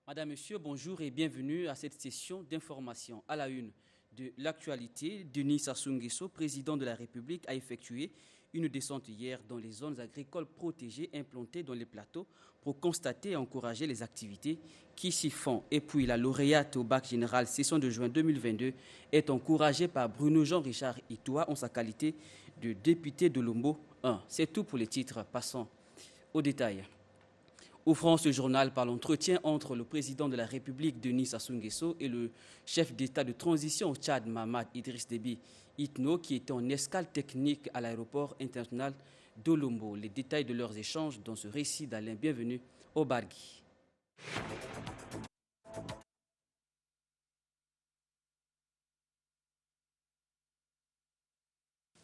Madame, Monsieur, bonjour et bienvenue à cette session d'information. À la une de l'actualité, Denis Sassou Nguesso, président de la République, a effectué une descente hier dans les zones agricoles protégées implantées dans les plateaux pour constater et encourager les activités qui s'y font. Et puis la lauréate au bac général session de juin 2022 est encouragée par Bruno Jean-Richard Itoa en sa qualité de député de Lombo 1. C'est tout pour les titres. Passons aux détails. Ouvrons ce journal par l'entretien entre le président de la République, Denis Sassou Nguesso, et le chef d'État de transition au Tchad, Mahamat Idriss Déby Itno, qui était en escale technique à l'aéroport international d'Olombo. Les détails de leurs échanges dans ce récit d'Alain Bienvenu au Bargui.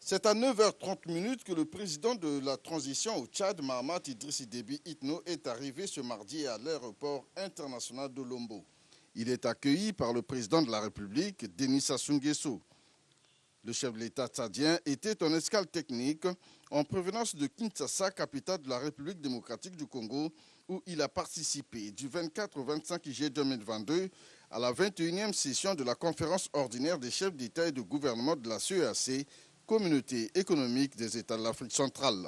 C'est à 9h30 que le président de la transition au Tchad, Mahamat Idriss Déby Itno, est arrivé ce mardi à l'aéroport international de Lombo. Il est accueilli par le président de la République, Denis Sassou Nguesso. Le chef de l'État tchadien était en escale technique en provenance de Kinshasa, capitale de la République démocratique du Congo, où il a participé du 24 au 25 juillet 2022 à la 21e session de la conférence ordinaire des chefs d'État et de gouvernement de la CEAC, Communauté économique des États de l'Afrique centrale.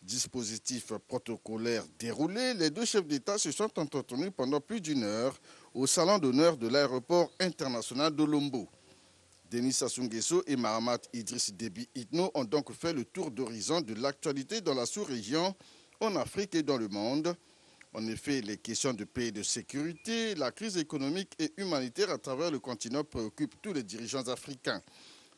Dispositif protocolaire déroulé, les deux chefs d'État se sont entretenus pendant plus d'une heure au salon d'honneur de l'aéroport international de Lombo. Denis Sassou Nguesso et Mahamat Idriss Déby Itno ont donc fait le tour d'horizon de l'actualité dans la sous-région, en Afrique et dans le monde. En effet, les questions de paix et de sécurité, la crise économique et humanitaire à travers le continent préoccupent tous les dirigeants africains.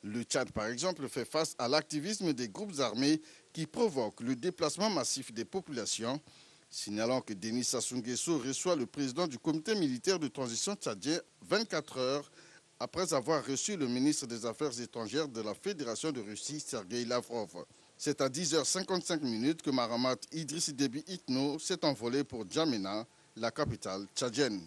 Le Tchad, par exemple, fait face à l'activisme des groupes armés qui provoquent le déplacement massif des populations. Signalant que Denis Sassou Nguesso reçoit le président du comité militaire de transition tchadien 24 heures après avoir reçu le ministre des Affaires étrangères de la Fédération de Russie, Sergueï Lavrov. C'est à 10h55 que Mahamat Idriss Déby Itno s'est envolé pour N'Djamena, la capitale tchadienne.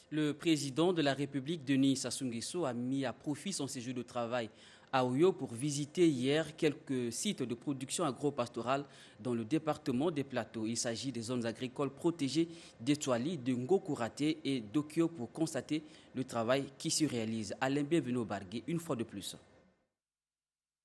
Le président de la République, Denis Sassou Nguesso, a mis à profit son séjour de travail à Oyo pour visiter hier quelques sites de production agro-pastorale dans le département des Plateaux. Il s'agit des zones agricoles protégées d'Étoili, de Ngokouraté et d'Okyo pour constater le travail qui s'y réalise. Alain Bienvenu au Bargui, une fois de plus.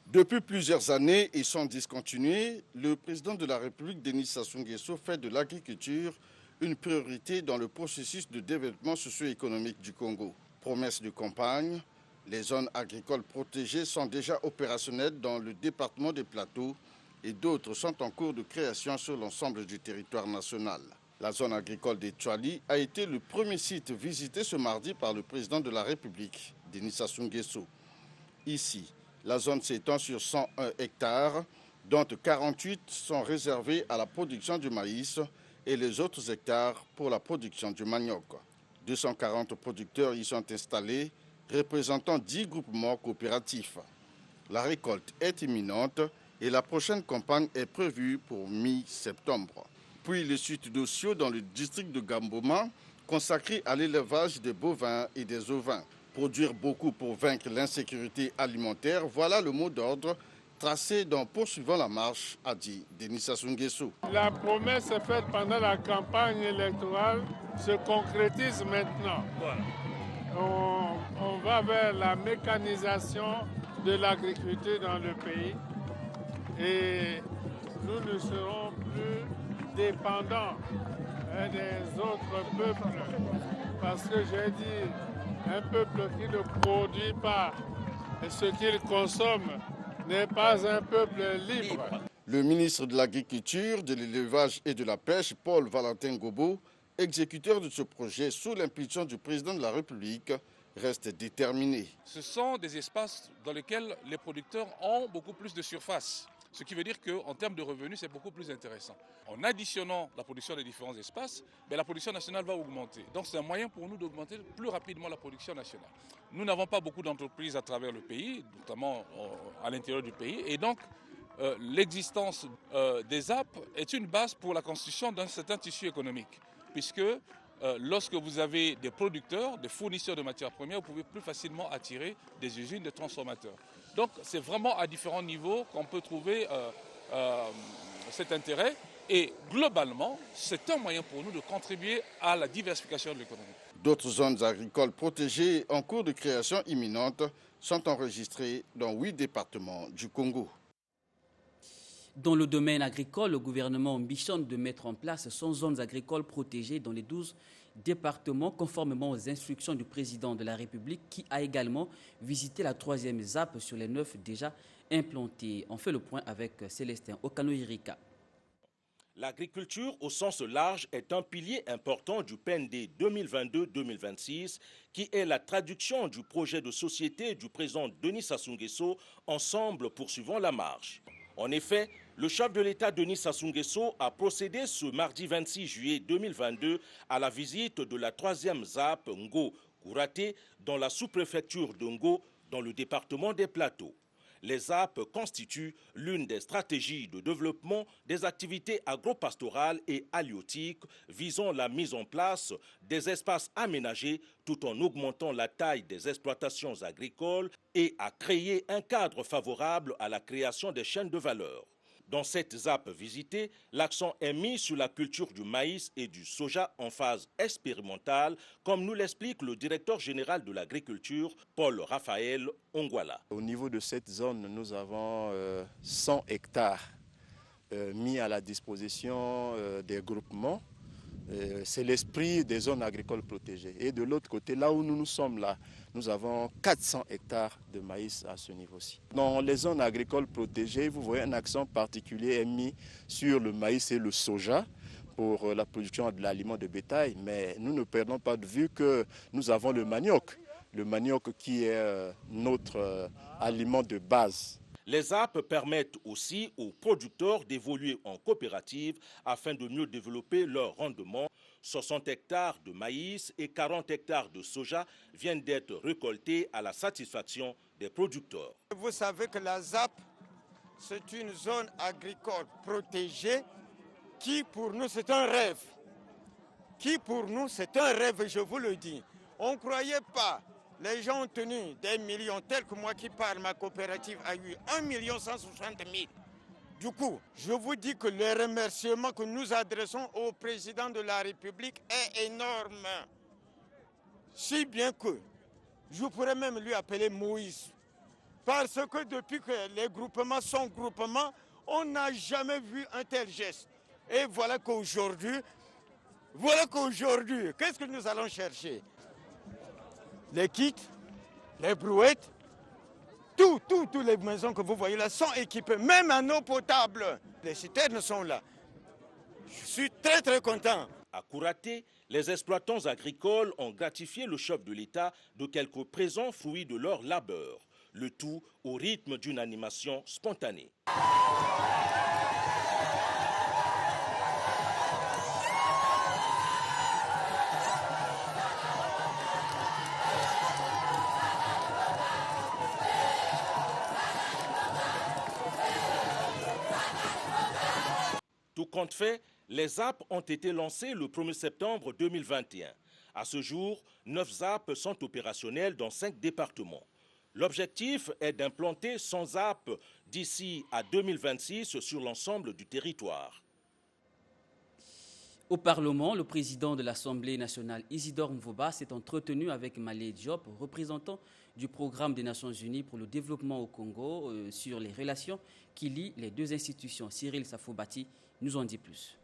Depuis plusieurs années et sans discontinuer, le président de la République, Denis Sassou Nguesso, fait de l'agriculture une priorité dans le processus de développement socio-économique du Congo. Promesse de campagne, les zones agricoles protégées sont déjà opérationnelles dans le département des Plateaux et d'autres sont en cours de création sur l'ensemble du territoire national. La zone agricole d'Étoili a été le premier site visité ce mardi par le président de la République, Denis Sassou Nguesso. Ici, la zone s'étend sur 101 hectares, dont 48 sont réservés à la production du maïs et les autres hectares pour la production du manioc. 240 producteurs y sont installés, représentant 10 groupements coopératifs. La récolte est imminente et la prochaine campagne est prévue pour mi-septembre. Puis le site d'Ossio dans le district de Gamboma, consacré à l'élevage des bovins et des ovins. Produire beaucoup pour vaincre l'insécurité alimentaire, voilà le mot d'ordre tracé dans Poursuivant la marche, a dit Denis Sassou Nguesso. La promesse faite pendant la campagne électorale se concrétise maintenant. On va vers la mécanisation de l'agriculture dans le pays et nous ne serons plus dépendants des autres peuples. Parce que j'ai dit, un peuple qui ne produit pas ce qu'il consomme n'est pas un peuple libre. Le ministre de l'Agriculture, de l'Élevage et de la Pêche, Paul Valentin Gobo, exécuteur de ce projet sous l'impulsion du président de la République, reste déterminé. Ce sont des espaces dans lesquels les producteurs ont beaucoup plus de surface. Ce qui veut dire qu'en termes de revenus, c'est beaucoup plus intéressant. En additionnant la production des différents espaces, la production nationale va augmenter. Donc c'est un moyen pour nous d'augmenter plus rapidement la production nationale. Nous n'avons pas beaucoup d'entreprises à travers le pays, notamment à l'intérieur du pays. Et donc l'existence des ZAP est une base pour la constitution d'un certain tissu économique. Puisque lorsque vous avez des producteurs, des fournisseurs de matières premières, vous pouvez plus facilement attirer des usines de transformateurs. Donc c'est vraiment à différents niveaux qu'on peut trouver cet intérêt. Et globalement, c'est un moyen pour nous de contribuer à la diversification de l'économie. D'autres zones agricoles protégées en cours de création imminente sont enregistrées dans 8 départements du Congo. Dans le domaine agricole, le gouvernement ambitionne de mettre en place 100 zones agricoles protégées dans les 12 départements, conformément aux instructions du président de la République, qui a également visité la 3e ZAP sur les 9 déjà implantées. On fait le point avec Célestin Okano-Irika. L'agriculture au sens large est un pilier important du PND 2022-2026 qui est la traduction du projet de société du président Denis Sassou Nguesso, Ensemble poursuivant la marche. En effet, le chef de l'État Denis Sassou Nguesso a procédé ce mardi 26 juillet 2022 à la visite de la 3e ZAP Ngo-Kouraté dans la sous-préfecture de Ngo dans le département des Plateaux. Les ZAP constituent l'une des stratégies de développement des activités agro-pastorales et halieutiques visant la mise en place des espaces aménagés tout en augmentant la taille des exploitations agricoles et à créer un cadre favorable à la création des chaînes de valeur. Dans cette ZAP visitée, l'accent est mis sur la culture du maïs et du soja en phase expérimentale, comme nous l'explique le directeur général de l'agriculture, Paul Raphaël Ongwala. Au niveau de cette zone, nous avons 100 hectares mis à la disposition des groupements. C'est l'esprit des zones agricoles protégées. Et de l'autre côté, là où nous sommes là, nous avons 400 hectares de maïs à ce niveau-ci. Dans les zones agricoles protégées, vous voyez un accent particulier est mis sur le maïs et le soja pour la production de l'aliment de bétail. Mais nous ne perdons pas de vue que nous avons le manioc qui est notre aliment de base. Les ZAP permettent aussi aux producteurs d'évoluer en coopérative afin de mieux développer leur rendement. 60 hectares de maïs et 40 hectares de soja viennent d'être récoltés à la satisfaction des producteurs. Vous savez que la ZAP, c'est une zone agricole protégée qui pour nous c'est un rêve. Je vous le dis. On ne croyait pas. Les gens ont tenu des millions, tels que moi qui parle, ma coopérative a eu 1 160 000. Du coup, je vous dis que le remerciement que nous adressons au président de la République est énorme. Si bien que je pourrais même lui appeler Moïse. Parce que depuis que les groupements sont groupements, on n'a jamais vu un tel geste. Et voilà qu'aujourd'hui, qu'est-ce que nous allons chercher? Les kits, les brouettes, toutes les maisons que vous voyez là sont équipées, même en eau potable. Les citernes sont là. Je suis très très content. À Kouraté, les exploitants agricoles ont gratifié le chef de l'État de quelques présents fruits de leur labeur. Le tout au rythme d'une animation spontanée. Tout compte fait, les ZAP ont été lancés le 1er septembre 2021. À ce jour, 9 ZAP sont opérationnels dans 5 départements. L'objectif est d'implanter 100 ZAP d'ici à 2026 sur l'ensemble du territoire. Au Parlement, le président de l'Assemblée nationale, Isidore Mvoba, s'est entretenu avec Malé Diop, représentant du programme des Nations Unies pour le développement au Congo, sur les relations qui lient les deux institutions. Cyril Safobati nous en dit plus.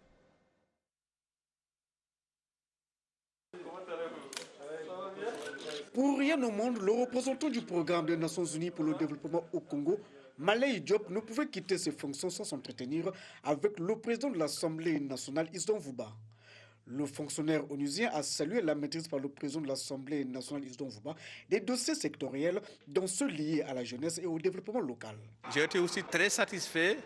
Pour rien au monde, le représentant du programme des Nations Unies pour le développement au Congo, Malé Diop, ne pouvait quitter ses fonctions sans s'entretenir avec le président de l'Assemblée nationale, Isidore Mvoba. Le fonctionnaire onusien a salué la maîtrise par le président de l'Assemblée nationale, Isidore Mvoba, des dossiers sectoriels, dont ceux liés à la jeunesse et au développement local. J'ai été aussi très satisfait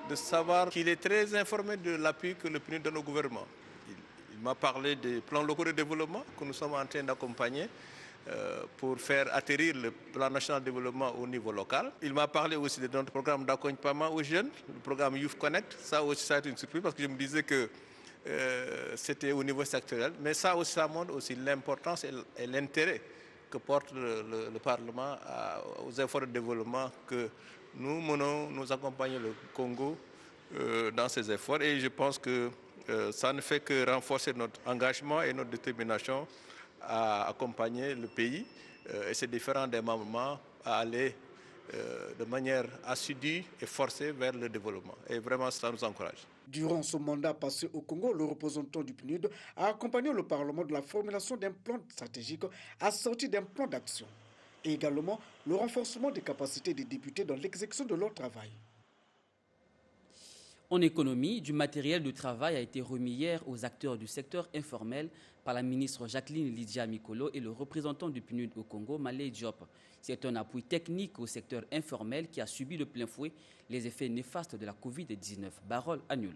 de savoir qu'il est très informé de l'appui que le PNUD donne au gouvernement. Il m'a parlé des plans locaux de développement que nous sommes en train d'accompagner pour faire atterrir le plan national de développement au niveau local. Il m'a parlé aussi de notre programme d'accompagnement aux jeunes, le programme Youth Connect. Ça aussi, ça a été une surprise parce que je me disais que c'était au niveau sectoriel. Mais ça aussi, ça montre aussi l'importance et l'intérêt que porte le Parlement aux efforts de développement que nous menons, nous accompagnons le Congo dans ces efforts et je pense que ça ne fait que renforcer notre engagement et notre détermination à accompagner le pays et ses différents démembrements à aller de manière assidue et forcée vers le développement. Et vraiment, ça nous encourage. Durant son mandat passé au Congo, le représentant du PNUD a accompagné le Parlement de la formulation d'un plan stratégique assorti d'un plan d'action et également le renforcement des capacités des députés dans l'exécution de leur travail. En économie, du matériel de travail a été remis hier aux acteurs du secteur informel par la ministre Jacqueline Lydia Mikolo et le représentant du PNUD au Congo, Malay Diop. C'est un appui technique au secteur informel qui a subi de plein fouet les effets néfastes de la Covid-19. Barol annule.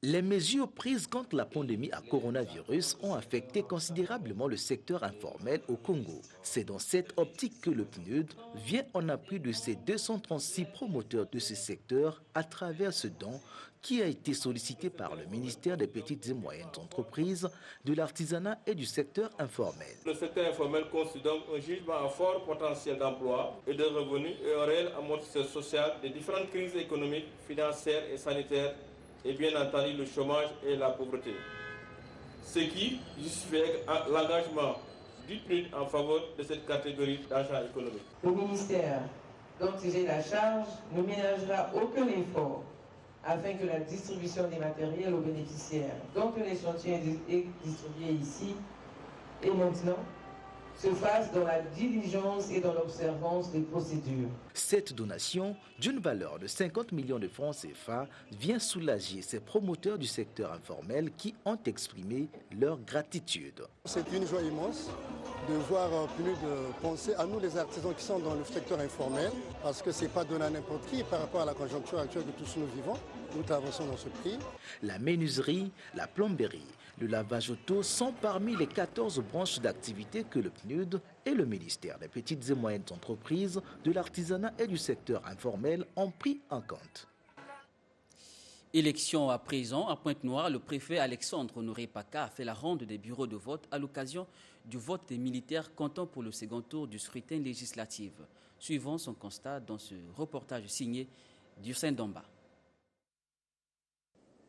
Les mesures prises contre la pandémie à coronavirus ont affecté considérablement le secteur informel au Congo. C'est dans cette optique que le PNUD vient en appui de ses 236 promoteurs de ce secteur à travers ce don qui a été sollicité par le ministère des Petites et Moyennes Entreprises, de l'Artisanat et du secteur informel. Le secteur informel constitue donc un gisement à fort potentiel d'emploi et de revenus et un réel amortisseur social des différentes crises économiques, financières et sanitaires et bien entendu le chômage et la pauvreté. Ce qui justifie l'engagement du PNUD en faveur de cette catégorie d'agents économiques. Le ministère dont il est la charge ne ménagera aucun effort afin que la distribution des matériels aux bénéficiaires dont un échantillon est distribué ici et maintenant se fasse dans la diligence et dans l'observance des procédures. Cette donation, d'une valeur de 50 millions de francs CFA, vient soulager ces promoteurs du secteur informel qui ont exprimé leur gratitude. C'est une joie immense de voir PNUD penser à nous les artisans qui sont dans le secteur informel, parce que ce n'est pas donné à n'importe qui par rapport à la conjoncture actuelle que tous nous vivons. Nous avançons dans ce prix. La menuiserie, la plomberie, le lavage auto sont parmi les 14 branches d'activité que le PNUD et le ministère des Petites et Moyennes Entreprises, de l'Artisanat et du secteur informel ont pris en compte. Élection à présent, à Pointe-Noire, le préfet Alexandre Honoré Paka a fait la ronde des bureaux de vote à l'occasion du vote des militaires comptant pour le second tour du scrutin législatif. Suivant son constat dans ce reportage signé d'Ursin Domba.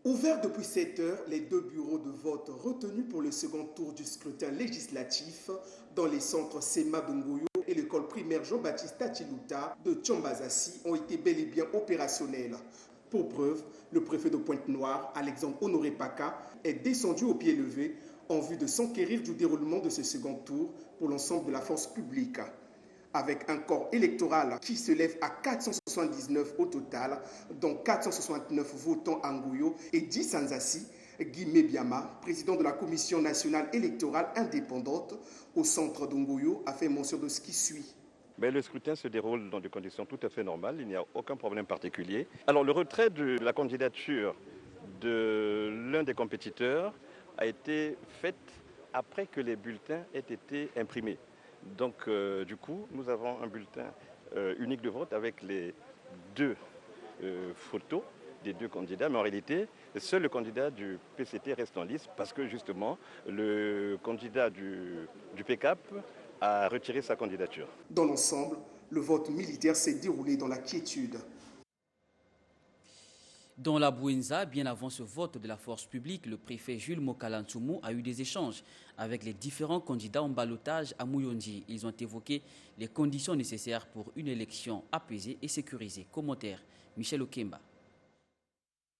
Ouverts depuis 7 heures, les 2 bureaux de vote retenus pour le second tour du scrutin législatif dans les centres Sema Dungoyo et l'école primaire Jean-Baptiste Tachiluta de Tchambazassi ont été bel et bien opérationnels. Pour preuve, le préfet de Pointe-Noire, Alexandre Honoré Paka, est descendu au pied levé en vue de s'enquérir du déroulement de ce second tour pour l'ensemble de la force publique. Avec un corps électoral qui se lève à 479 au total, dont 469 votants à Ngoyo et 10 Sanzassi, Guy Mebiama, président de la Commission nationale électorale indépendante au centre d'Ngoyo, a fait mention de ce qui suit. Mais le scrutin se déroule dans des conditions tout à fait normales, il n'y a aucun problème particulier. Alors le retrait de la candidature de l'un des compétiteurs a été fait après que les bulletins aient été imprimés. Donc du coup, nous avons un bulletin unique de vote avec les 2 photos des 2 candidats, mais en réalité, seul le candidat du PCT reste en lice parce que justement, le candidat du PCAP a retiré sa candidature. Dans l'ensemble, le vote militaire s'est déroulé dans la quiétude. Dans la Bouenza, bien avant ce vote de la force publique, le préfet Jules Mokalantoumou a eu des échanges avec les différents candidats en ballottage à Mouyondi. Ils ont évoqué les conditions nécessaires pour une élection apaisée et sécurisée. Commentaire, Michel Okemba.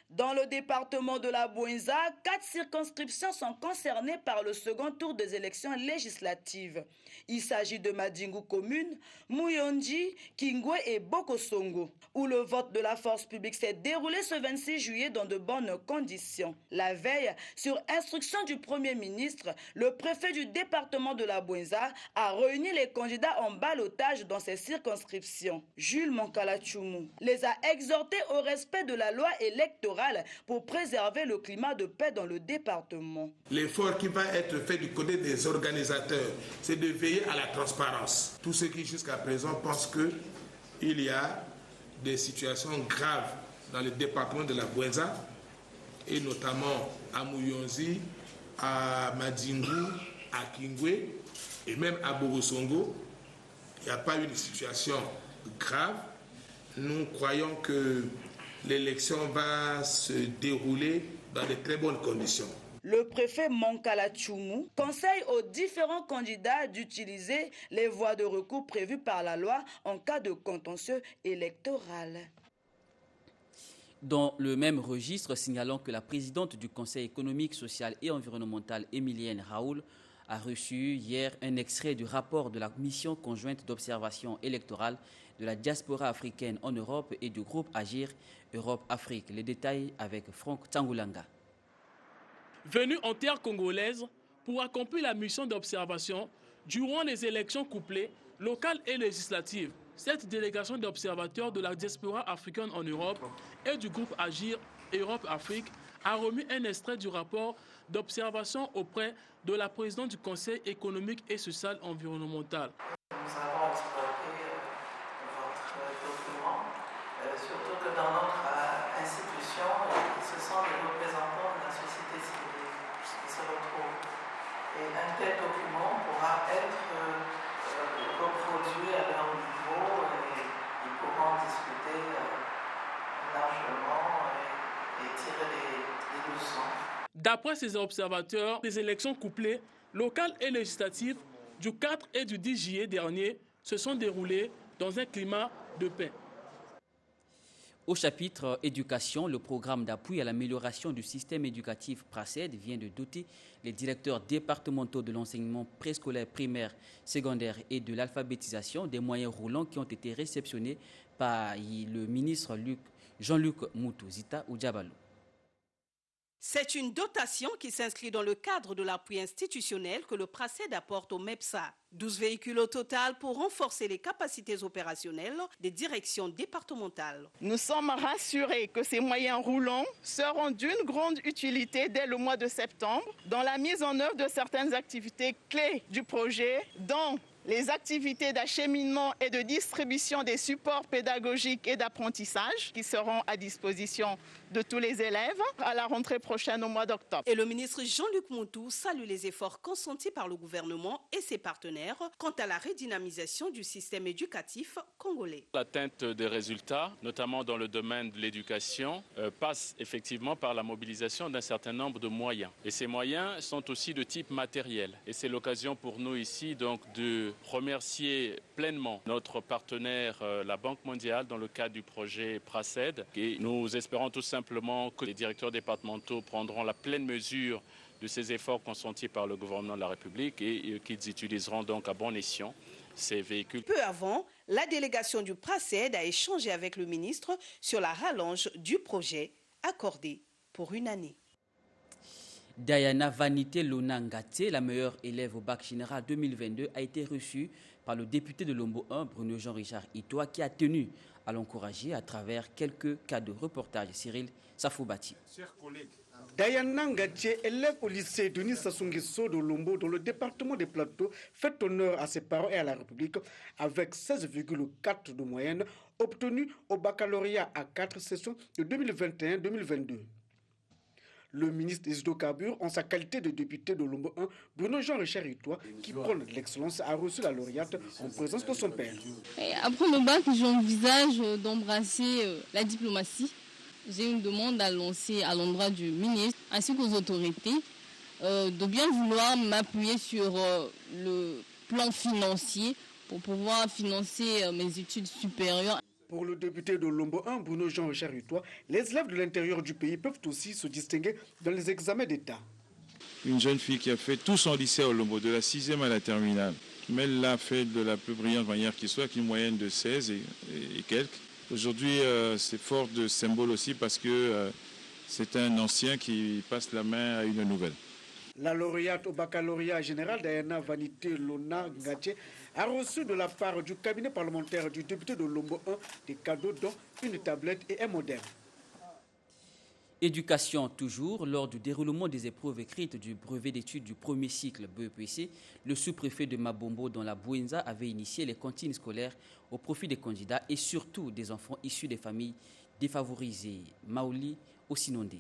Dans le département de la Bouenza, 4 circonscriptions sont concernées par le second tour des élections législatives. Il s'agit de Madingu commune, Mouyondi, Kingwe et Bokosongo, où le vote de la force publique s'est déroulé ce 26 juillet dans de bonnes conditions. La veille, sur instruction du Premier ministre, le préfet du département de la Bouenza a réuni les candidats en ballottage dans ces circonscriptions. Jules Mokalantoumou les a exhortés au respect de la loi électorale pour préserver le climat de paix dans le département. L'effort qui va être fait du côté des organisateurs, c'est de veiller à la transparence. Tous ceux qui jusqu'à présent pensent qu'il y a des situations graves dans le département de la Bouenza, et notamment à Mouyondi, à Madingu, à Kingwe et même à Bokosongo, il n'y a pas eu de situation grave. Nous croyons que l'élection va se dérouler dans de très bonnes conditions. Le préfet Mankala Tchoumou conseille aux différents candidats d'utiliser les voies de recours prévues par la loi en cas de contentieux électoral. Dans le même registre, signalant que la présidente du Conseil économique, social et environnemental, Emilienne Raoul, a reçu hier un extrait du rapport de la mission conjointe d'observation électorale de la diaspora africaine en Europe et du groupe Agir Europe-Afrique. Les détails avec Franck Tangulanga. Venu en terre congolaise pour accomplir la mission d'observation durant les élections couplées, locales et législatives. Cette délégation d'observateurs de la diaspora africaine en Europe et du groupe Agir Europe-Afrique a remis un extrait du rapport d'observation auprès de la présidente du Conseil économique et social environnemental. Nous avons exploité votre document, surtout que dans notre institution, ce sont les représentants de la société civile qui se retrouvent. Et un tel document pourra être reproduit à leur niveau et ils pourront discuter largement et tirer des leçons. D'après ces observateurs, les élections couplées, locales et législatives, du 4 et du 10 juillet dernier, se sont déroulées dans un climat de paix. Au chapitre éducation, le programme d'appui à l'amélioration du système éducatif PRACED vient de doter les directeurs départementaux de l'enseignement préscolaire, primaire, secondaire et de l'alphabétisation des moyens roulants qui ont été réceptionnés par le ministre Jean-Luc Moutouzita Oudjabalou. C'est une dotation qui s'inscrit dans le cadre de l'appui institutionnel que le PRACED apporte au MEPSA. 12 véhicules au total pour renforcer les capacités opérationnelles des directions départementales. Nous sommes rassurés que ces moyens roulants seront d'une grande utilité dès le mois de septembre dans la mise en œuvre de certaines activités clés du projet, dont les activités d'acheminement et de distribution des supports pédagogiques et d'apprentissage qui seront à disposition de tous les élèves à la rentrée prochaine au mois d'octobre. Et le ministre Jean-Luc Moutou salue les efforts consentis par le gouvernement et ses partenaires quant à la redynamisation du système éducatif congolais. L'atteinte des résultats, notamment dans le domaine de l'éducation, passe effectivement par la mobilisation d'un certain nombre de moyens. Et ces moyens sont aussi de type matériel. Et c'est l'occasion pour nous ici donc de remercier pleinement notre partenaire, la Banque mondiale, dans le cadre du projet PRACED. Et nous espérons tout simplement que les directeurs départementaux prendront la pleine mesure de ces efforts consentis par le gouvernement de la République et qu'ils utiliseront donc à bon escient ces véhicules. Peu avant, la délégation du PRACED a échangé avec le ministre sur la rallonge du projet accordé pour une année. Diana Vanité Lonangate, la meilleure élève au bac général 2022, a été reçue par le député de Lombo 1, Bruno Jean-Richard Itoa, qui a tenu à l'encourager à travers quelques cas de reportage. Cyril Safoubati. Chers collègues, Diana Ngatié, élève au lycée Denis Sassou Nguesso de Lombo, dans le département des Plateaux, fait honneur à ses parents et à la République avec 16,4 de moyenne obtenue au baccalauréat à 4 sessions de 2021-2022. Le ministre des Hydrocarbures, en sa qualité de député de Lombo 1, Bruno Jean-Richard Itoa, qui prône l'excellence, a reçu la lauréate en présence de son père. Et après le bac, j'envisage d'embrasser la diplomatie. J'ai une demande à lancer à l'endroit du ministre ainsi qu'aux autorités de bien vouloir m'appuyer sur le plan financier pour pouvoir financer mes études supérieures. Pour le député de Lombo 1, Bruno Jean-Richard Itoa, les élèves de l'intérieur du pays peuvent aussi se distinguer dans les examens d'État. Une jeune fille qui a fait tout son lycée au Lombo, de la 6e à la terminale, mais elle l'a fait de la plus brillante manière qui soit, avec une moyenne de 16 et quelques. Aujourd'hui, c'est fort de symbole aussi parce que c'est un ancien qui passe la main à une nouvelle. La lauréate au baccalauréat général, Diana Vanité Lonangate, a reçu de la part du cabinet parlementaire du député de Lombo 1 des cadeaux dont une tablette et un modèle. Éducation toujours, lors du déroulement des épreuves écrites du brevet d'études du premier cycle BEPC, le sous-préfet de Mabombo dans la Bouenza avait initié les cantines scolaires au profit des candidats et surtout des enfants issus des familles défavorisées. Maoli Osinondé.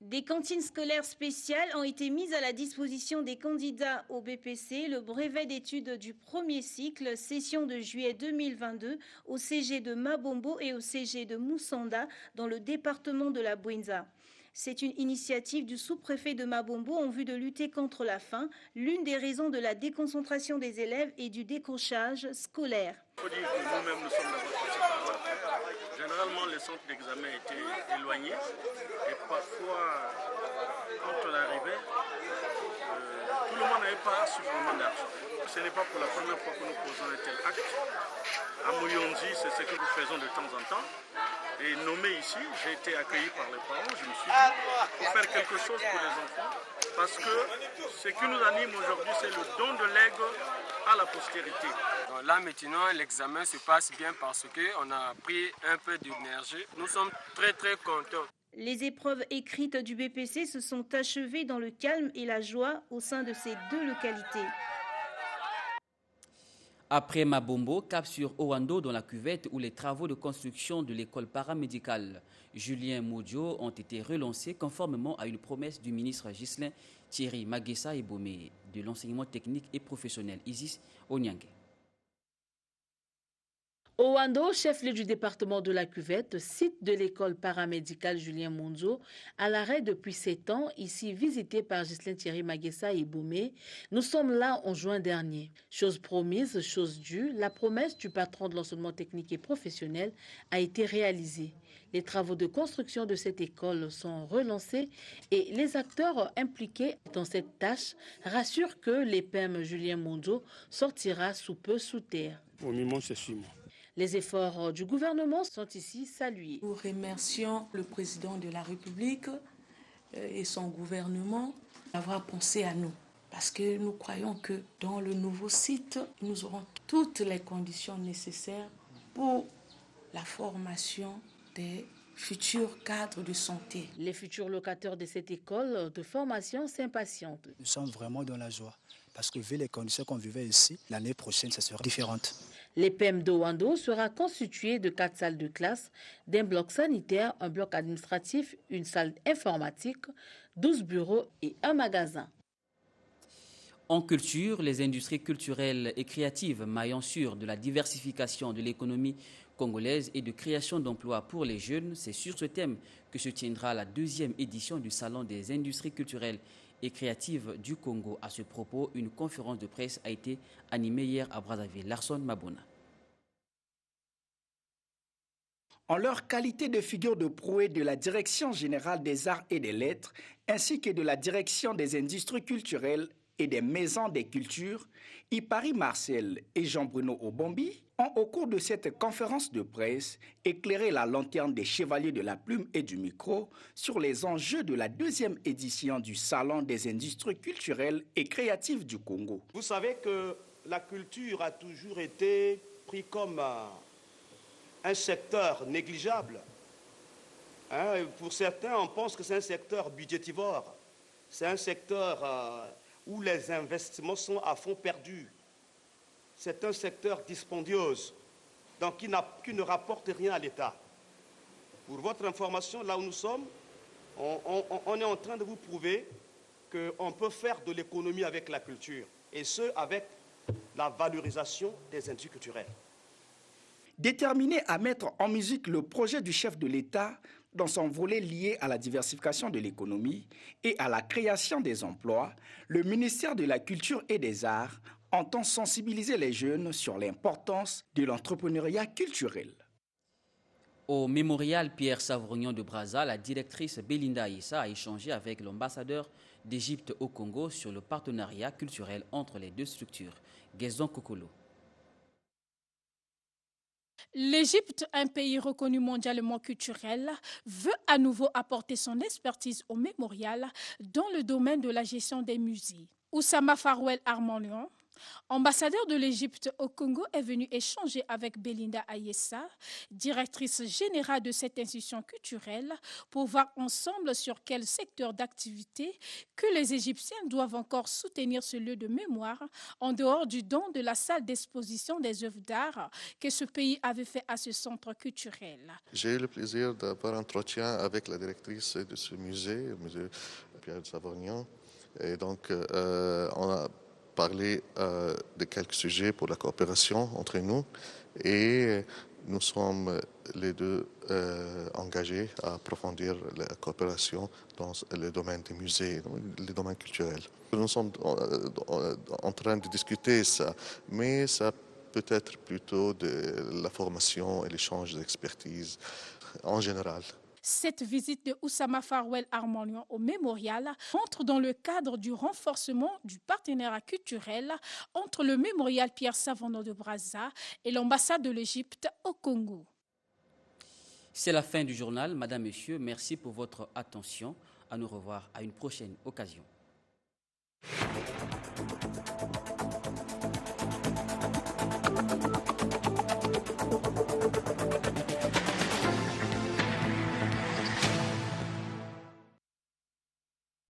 Des cantines scolaires spéciales ont été mises à la disposition des candidats au BPC, le brevet d'études du premier cycle, session de juillet 2022, au CG de Mabombo et au CG de Moussanda, dans le département de la Bouinza. C'est une initiative du sous-préfet de Mabombo en vue de lutter contre la faim, l'une des raisons de la déconcentration des élèves et du décrochage scolaire. Il faut dire que nous-mêmes, nous sommes dans votre partie. Généralement, les centres d'examen étaient éloignés et parfois, quand on arrivait, tout le monde n'avait pas suffisamment d'argent. Ce n'est pas pour la première fois que nous posons un tel acte. À Mouyonzi, c'est ce que nous faisons de temps en temps. Et nommé ici, j'ai été accueilli par les parents. Je me suis dit, il faut faire quelque chose pour les enfants. Parce que ce qui nous anime aujourd'hui, c'est le don de l'aigle à la postérité. Donc là maintenant, l'examen se passe bien parce qu'on a pris un peu d'énergie. Nous sommes très contents. Les épreuves écrites du BPC se sont achevées dans le calme et la joie au sein de ces deux localités. Après Mabombo, cap sur Owando dans la cuvette où les travaux de construction de l'école paramédicale Julien Modio ont été relancés conformément à une promesse du ministre Ghislain Thierry Magessa Ebomé de l'enseignement technique et professionnel Isis Onyangue. Owando, chef-lieu du département de la Cuvette, site de l'école paramédicale Julien Monzo, à l'arrêt depuis 7 ans, ici visité par Ghislain Thierry Magessa et Boumé. Nous sommes là en juin dernier. Chose promise, chose due, la promesse du patron de l'enseignement technique et professionnel a été réalisée. Les travaux de construction de cette école sont relancés et les acteurs impliqués dans cette tâche rassurent que l'EPEM Julien Monzo sortira sous peu sous terre. Au moment, c'est 6 mois. Les efforts du gouvernement sont ici salués. Nous remercions le président de la République et son gouvernement d'avoir pensé à nous. Parce que nous croyons que dans le nouveau site, nous aurons toutes les conditions nécessaires pour la formation des futurs cadres de santé. Les futurs locataires de cette école de formation s'impatientent. Nous sommes vraiment dans la joie. Parce que vu les conditions qu'on vivait ici, l'année prochaine, ça sera différent. L'EPEM d'Owando sera constitué de 4 salles de classe, d'un bloc sanitaire, un bloc administratif, une salle informatique, 12 bureaux et un magasin. En culture, les industries culturelles et créatives, maillon sûr de la diversification de l'économie congolaise et de création d'emplois pour les jeunes, c'est sur ce thème que se tiendra la 2e édition du Salon des industries culturelles et créatives du Congo. À ce propos, une conférence de presse a été animée hier à Brazzaville. Larson Mabona. En leur qualité de figure de proue de la Direction générale des arts et des lettres, ainsi que de la Direction des industries culturelles et des maisons des cultures, Ipari Marcel et Jean-Bruno Obombi ont, au cours de cette conférence de presse, éclairé la lanterne des chevaliers de la plume et du micro sur les enjeux de la 2e édition du Salon des industries culturelles et créatives du Congo. Vous savez que la culture a toujours été prise comme un secteur négligeable. Pour certains, on pense que c'est un secteur budgétivore. C'est un secteur où les investissements sont à fond perdus. C'est un secteur dispendieux, donc qui ne rapporte rien à l'État. Pour votre information, là où nous sommes, on est en train de vous prouver qu'on peut faire de l'économie avec la culture, et ce, avec la valorisation des industries culturelles. Déterminé à mettre en musique le projet du chef de l'État dans son volet lié à la diversification de l'économie et à la création des emplois, le ministère de la Culture et des Arts entend sensibiliser les jeunes sur l'importance de l'entrepreneuriat culturel. Au mémorial Pierre Savrognon de Brazza, la directrice Belinda Issa a échangé avec l'ambassadeur d'Égypte au Congo sur le partenariat culturel entre les deux structures. Gezon Kokolo. L'Égypte, un pays reconnu mondialement culturel, veut à nouveau apporter son expertise au mémorial dans le domaine de la gestion des musées. Oussama Farouel Armanian, Ambassadeur de l'Égypte au Congo est venu échanger avec Belinda Ayessa, directrice générale de cette institution culturelle, pour voir ensemble sur quel secteur d'activité que les Égyptiens doivent encore soutenir ce lieu de mémoire en dehors du don de la salle d'exposition des œuvres d'art que ce pays avait fait à ce centre culturel. J'ai eu le plaisir d'avoir un entretien avec la directrice de ce musée, le musée Pierre de Savorgnan. Et donc, on a parlé de quelques sujets pour la coopération entre nous et nous sommes les deux engagés à approfondir la coopération dans le domaine des musées, le domaine culturel. Nous sommes en train de discuter ça, mais ça peut être plutôt de la formation et l'échange d'expertise en général. Cette visite de Oussama Farwell Armanian au mémorial entre dans le cadre du renforcement du partenariat culturel entre le mémorial Pierre Savorgnan de Brazza et l'ambassade de l'Égypte au Congo. C'est la fin du journal. Madame, Monsieur, merci pour votre attention. À nous revoir à une prochaine occasion.